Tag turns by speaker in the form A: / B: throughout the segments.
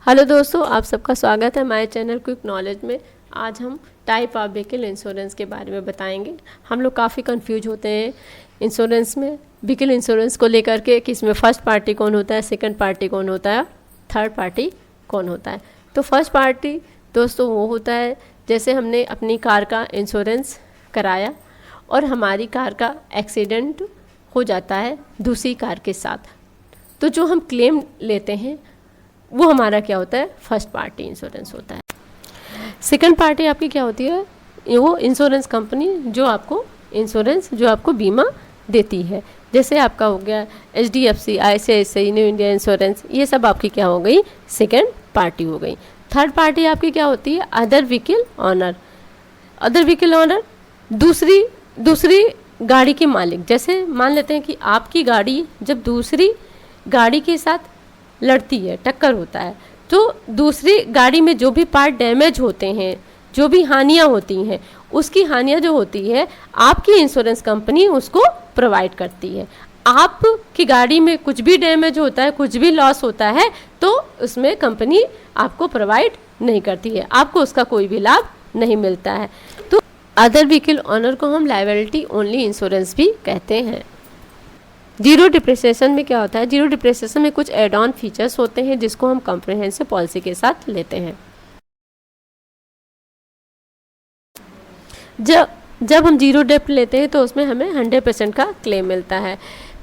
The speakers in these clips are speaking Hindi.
A: हेलो दोस्तों, आप सबका स्वागत है हमारे चैनल क्विक नॉलेज में। आज हम टाइप ऑफ व्हीकल इंश्योरेंस के बारे में बताएंगे। हम लोग काफ़ी कंफ्यूज होते हैं इंश्योरेंस में, व्हीकल इंश्योरेंस को लेकर के कि इसमें फर्स्ट पार्टी कौन होता है, सेकंड पार्टी कौन होता है, थर्ड पार्टी कौन होता है। तो फर्स्ट पार्टी दोस्तों वो होता है जैसे हमने अपनी कार का इंश्योरेंस कराया और हमारी कार का एक्सीडेंट हो जाता है दूसरी कार के साथ, तो जो हम क्लेम लेते हैं वो हमारा क्या होता है, फर्स्ट पार्टी इंश्योरेंस होता है। सेकंड पार्टी आपकी क्या होती है, वो इंश्योरेंस कंपनी जो आपको बीमा देती है। जैसे आपका हो गया HDFC, ICICI, new India insurance, ये सब आपकी क्या हो गई, सेकंड पार्टी हो गई। थर्ड पार्टी आपकी क्या होती है, other vehicle owner. Other vehicle owner दूसरी गाड़ी के मालिक। जैसे मान लेते हैं कि आपकी गाड़ी जब दूसरी गाड़ी के साथ लड़ती है, टक्कर होता है, तो दूसरी गाड़ी में जो भी पार्ट डैमेज होते हैं, जो भी हानियां होती हैं, उसकी हानियां जो होती है आपकी इंश्योरेंस कंपनी उसको प्रोवाइड करती है। आपकी गाड़ी में कुछ भी डैमेज होता है, कुछ भी लॉस होता है, तो उसमें कंपनी आपको प्रोवाइड नहीं करती है, आपको उसका कोई भी लाभ नहीं मिलता है। तो अदर व्हीकल ऑनर को हम लायबिलिटी ओनली इंश्योरेंस भी कहते हैं। जीरो डिप्रिसिएशन में क्या होता है, जीरो डिप्रिसिएशन में कुछ एड ऑन फीचर्स होते हैं जिसको हम कॉम्प्रिहेंसिव पॉलिसी के साथ लेते हैं। जब हम जीरो डेप्थ लेते हैं तो उसमें हमें 100% का क्लेम मिलता है।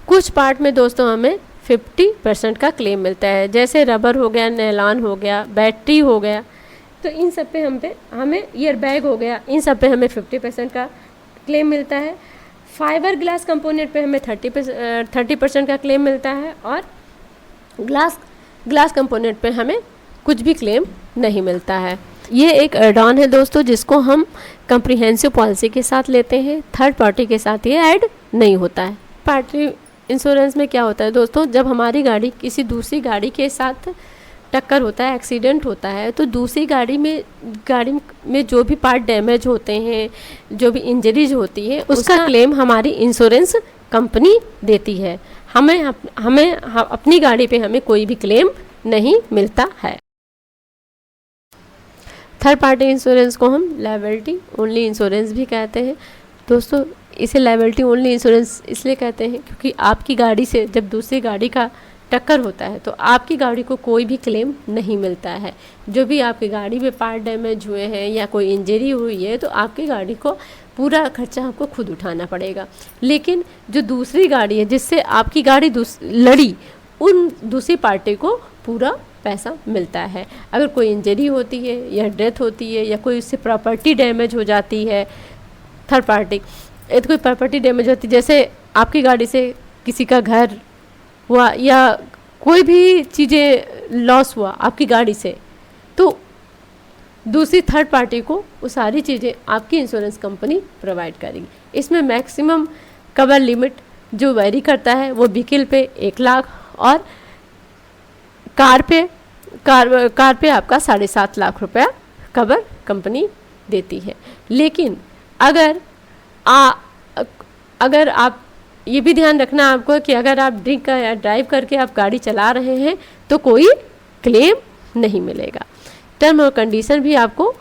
A: कुछ पार्ट में दोस्तों हमें 50% का क्लेम मिलता है, जैसे रबर हो गया, नैलॉन हो गया, बैटरी हो गया, तो इन सब पे हमें ईयर बैग हो गया, इन सब पे हमें 50% का क्लेम मिलता है। फाइबर ग्लास कंपोनेंट पे हमें 30% का क्लेम मिलता है, और ग्लास कंपोनेंट पे हमें कुछ भी क्लेम नहीं मिलता है। ये एक एड ऑन है दोस्तों जिसको हम कॉम्प्रिहेंसिव पॉलिसी के साथ लेते हैं, थर्ड पार्टी के साथ ये ऐड नहीं होता है। पार्टी इंश्योरेंस में क्या होता है दोस्तों, जब हमारी गाड़ी किसी दूसरी गाड़ी के साथ टक्कर होता है, एक्सीडेंट होता है, तो दूसरी गाड़ी में जो भी पार्ट डैमेज होते हैं, जो भी इंजरीज होती है, उसका क्लेम हमारी इंश्योरेंस कंपनी देती है। हमें अपनी गाड़ी पे हमें कोई भी क्लेम नहीं मिलता है। थर्ड पार्टी इंश्योरेंस को हम लायबिलिटी ओनली इंश्योरेंस भी कहते हैं। दोस्तों इसे लायबिलिटी ओनली इंश्योरेंस इसलिए कहते हैं क्योंकि आपकी गाड़ी से जब दूसरी गाड़ी का टक्कर होता है तो आपकी गाड़ी को कोई भी क्लेम नहीं मिलता है। जो भी आपकी गाड़ी में पार्ट डैमेज हुए हैं या कोई इंजरी हुई है तो आपकी गाड़ी को पूरा खर्चा आपको खुद उठाना पड़ेगा। लेकिन जो दूसरी गाड़ी है जिससे आपकी गाड़ी लड़ी, उन दूसरी पार्टी को पूरा पैसा मिलता है। अगर कोई इंजरी होती है या डेथ होती है या कोई उससे प्रॉपर्टी डैमेज हो जाती है, थर्ड पार्टी कोई प्रॉपर्टी डैमेज होती है, जैसे आपकी गाड़ी से किसी का घर हुआ या कोई भी चीज़ें लॉस हुआ आपकी गाड़ी से, तो दूसरी थर्ड पार्टी को वो सारी चीज़ें आपकी इंश्योरेंस कंपनी प्रोवाइड करेगी। इसमें मैक्सिमम कवर लिमिट जो वेरी करता है वो व्हीकल पे 1 लाख और कार पे आपका 7.5 लाख रुपया कवर कंपनी देती है। लेकिन अगर आप ये भी ध्यान रखना आपको कि अगर आप ड्रिंक या ड्राइव करके आप गाड़ी चला रहे हैं तो कोई क्लेम नहीं मिलेगा। टर्म और कंडीशन भी आपको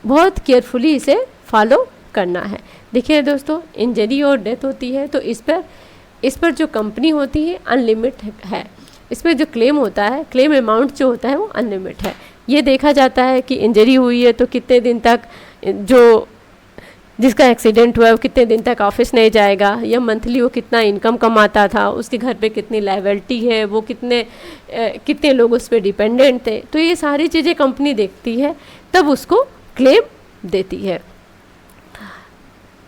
A: बहुत केयरफुली इसे फॉलो करना है। देखिए दोस्तों, इंजरी और डेथ होती है तो इस पर जो कंपनी होती है अनलिमिटेड है। इसमें जो क्लेम होता है, क्लेम अमाउंट जो होता है वो अनलिमिटेड है। ये देखा जाता है कि इंजरी हुई है तो कितने दिन तक जिसका एक्सीडेंट हुआ है वो कितने दिन तक ऑफिस नहीं जाएगा, या मंथली वो कितना इनकम कमाता था, उसके घर पे कितनी लायबिलिटी है, वो कितने लोग उस पर डिपेंडेंट थे। तो ये सारी चीज़ें कंपनी देखती है, तब उसको क्लेम देती है।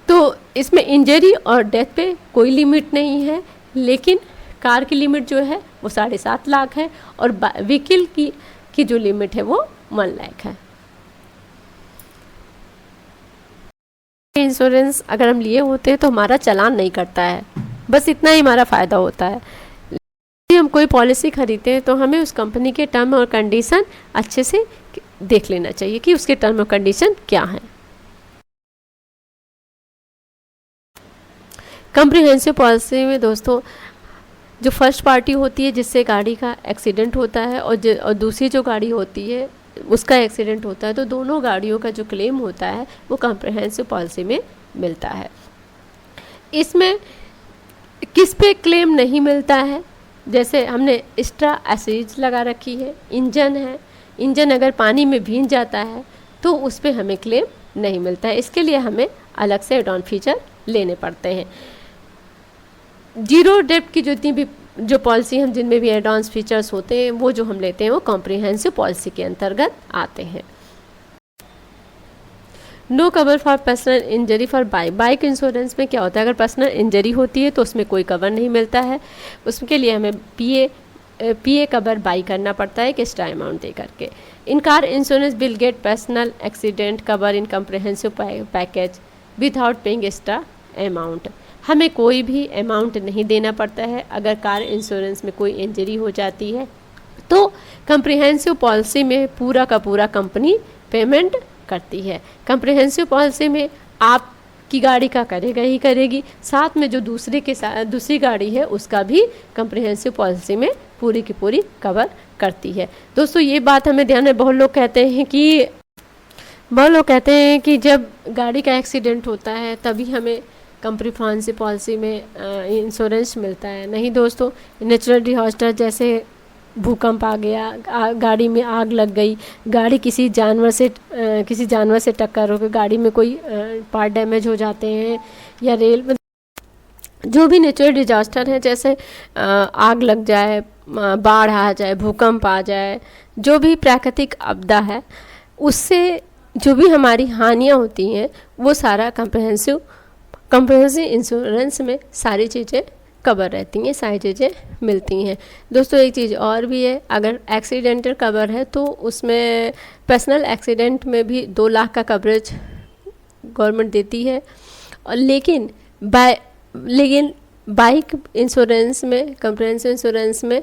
A: तो इसमें इंजरी और डेथ पे कोई लिमिट नहीं है, लेकिन कार की लिमिट जो है वो 7.5 लाख है और व्हीकल की जो लिमिट है वो 1 लाख है। इंश्योरेंस अगर हम लिए होते हैं तो हमारा चालान नहीं करता है, बस इतना ही हमारा फ़ायदा होता है। यदि हम कोई पॉलिसी खरीदते हैं तो हमें उस कंपनी के टर्म और कंडीशन अच्छे से देख लेना चाहिए कि उसके टर्म और कंडीशन क्या हैं। कॉम्प्रिहेंसिव पॉलिसी में दोस्तों जो फर्स्ट पार्टी होती है जिससे गाड़ी का एक्सीडेंट होता है और दूसरी जो गाड़ी होती है उसका एक्सीडेंट होता है, तो दोनों गाड़ियों का जो क्लेम होता है वो कॉम्प्रिहेंसिव पॉलिसी में मिलता है। इसमें किस पे क्लेम नहीं मिलता है, जैसे हमने एक्स्ट्रा एसिड लगा रखी है, इंजन है, इंजन अगर पानी में भीग जाता है तो उस पर हमें क्लेम नहीं मिलता है। इसके लिए हमें अलग से एड ऑन फीचर लेने पड़ते हैं। जीरो डेप्थ की जितनी भी जो पॉलिसी हम जिनमें भी एड ऑन फीचर्स होते हैं वो जो हम लेते हैं वो कॉम्प्रिहेंसिव पॉलिसी के अंतर्गत आते हैं। No cover for personal injury for bike insurance में क्या होता है, अगर पर्सनल इंजरी होती है तो उसमें कोई कवर नहीं मिलता है। उसके लिए हमें पीए कवर बाई करना पड़ता है एक एक्स्ट्रा अमाउंट दे करके। इन car insurance will get personal accident cover in comprehensive package without paying extra amount. हमें कोई भी अमाउंट नहीं देना पड़ता है। अगर कार इंश्योरेंस में कोई इंजरी हो जाती है तो कॉम्प्रिहेंसिव पॉलिसी में पूरा का पूरा कंपनी पेमेंट करती है। कॉम्प्रिहेंसिव पॉलिसी में आपकी गाड़ी का करेगा ही करेगी, साथ में जो दूसरी गाड़ी है उसका भी कॉम्प्रिहेंसिव पॉलिसी में पूरी की पूरी कवर करती है। दोस्तों ये बात हमें ध्यान में, बहुत लोग कहते हैं कि जब गाड़ी का एक्सीडेंट होता है तभी हमें कॉम्प्रिहेंसिव पॉलिसी में इंश्योरेंस मिलता है। नहीं दोस्तों, नेचुरल डिजास्टर जैसे भूकंप आ गया, गाड़ी में आग लग गई, गाड़ी किसी जानवर से टक्कर हो गई, गाड़ी में कोई पार्ट डैमेज हो जाते हैं, या रेल, जो भी नेचुरल डिजास्टर है जैसे आग लग जाए, बाढ़ आ जाए, भूकंप आ जाए, जो भी प्राकृतिक आपदा है उससे जो भी हमारी हानियाँ होती हैं वो सारा कॉम्प्रिहेंसिव इंश्योरेंस में सारी चीज़ें कवर रहती हैं, सारी चीज़ें मिलती हैं। दोस्तों एक चीज़ और भी है, अगर एक्सीडेंटल कवर है तो उसमें पर्सनल एक्सीडेंट में भी 2 लाख का कवरेज गवर्नमेंट देती है, और लेकिन बाइक इंश्योरेंस में, कॉम्प्रिहेंसिव इंश्योरेंस में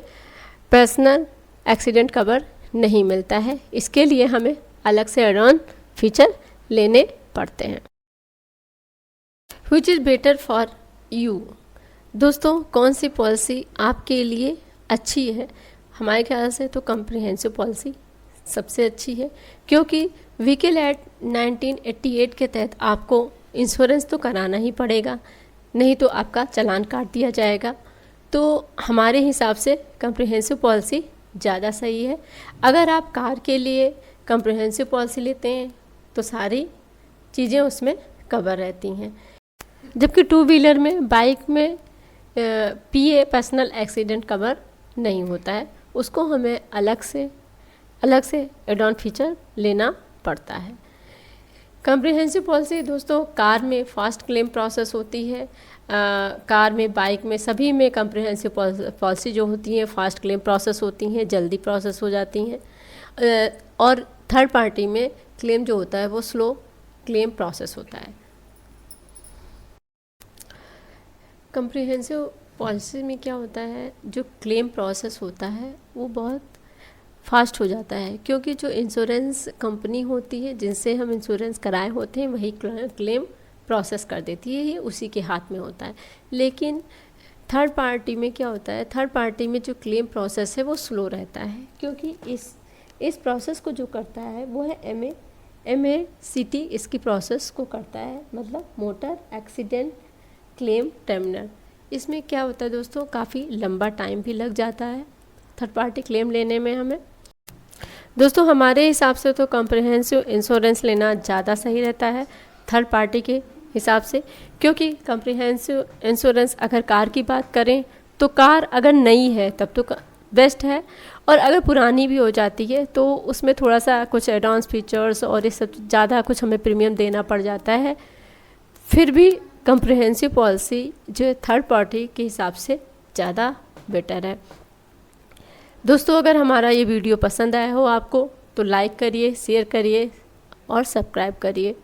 A: पर्सनल एक्सीडेंट कवर नहीं मिलता है। इसके लिए हमें अलग से एड ऑन फीचर लेने पड़ते हैं। Which is better for you. दोस्तों कौन सी पॉलिसी आपके लिए अच्छी है? हमारे ख्याल से तो कॉम्प्रिहेंसिव पॉलिसी सबसे अच्छी है, क्योंकि व्हीकल एक्ट 1988 के तहत आपको इंश्योरेंस तो कराना ही पड़ेगा, नहीं तो आपका चालान काट दिया जाएगा। तो हमारे हिसाब से कॉम्प्रिहेंसिव पॉलिसी ज़्यादा सही है। अगर आप कार के लिए कॉम्प्रिहेंसिव पॉलिसी लेते हैं तो सारी चीज़ें उसमें कवर रहती हैं, जबकि 2 व्हीलर में, बाइक में पीए पर्सनल एक्सीडेंट कवर नहीं होता है, उसको हमें अलग से एड ऑन फीचर लेना पड़ता है। कॉम्प्रिहेंसिव पॉलिसी दोस्तों कार में फास्ट क्लेम प्रोसेस होती है, कार में, बाइक में, सभी में कॉम्प्रिहेंसिव पॉलिसी जो होती हैं फास्ट क्लेम प्रोसेस होती हैं, जल्दी प्रोसेस हो जाती हैं, और थर्ड पार्टी में क्लेम जो होता है वो स्लो क्लेम प्रोसेस होता है। कॉम्प्रिहेंसिव पॉलिसी में क्या होता है, जो क्लेम प्रोसेस होता है वो बहुत फास्ट हो जाता है, क्योंकि जो इंश्योरेंस कंपनी होती है जिनसे हम इंश्योरेंस कराए होते हैं वही क्लेम प्रोसेस कर देती है, ये उसी के हाथ में होता है। लेकिन थर्ड पार्टी में क्या होता है, थर्ड पार्टी में जो क्लेम प्रोसेस है वो स्लो रहता है, क्योंकि इस प्रोसेस को जो करता है वो है MACT इसकी प्रोसेस को करता है, मतलब मोटर एक्सीडेंट क्लेम टर्मिनल। इसमें क्या होता है दोस्तों, काफ़ी लंबा टाइम भी लग जाता है थर्ड पार्टी क्लेम लेने में हमें। दोस्तों हमारे हिसाब से तो कॉम्प्रिहेंसिव इंश्योरेंस लेना ज़्यादा सही रहता है थर्ड पार्टी के हिसाब से, क्योंकि कॉम्प्रिहेंसिव इंश्योरेंस अगर कार की बात करें तो कार अगर नई है तब तो बेस्ट है, और अगर पुरानी भी हो जाती है तो उसमें थोड़ा सा कुछ एडवांस फीचर्स और ये सब ज़्यादा कुछ हमें प्रीमियम देना पड़ जाता है। फिर भी कॉम्प्रिहेंसिव पॉलिसी जो थर्ड पार्टी के हिसाब से ज़्यादा बेटर है। दोस्तों अगर हमारा ये वीडियो पसंद आया हो आपको तो लाइक करिए, शेयर करिए और सब्सक्राइब करिए।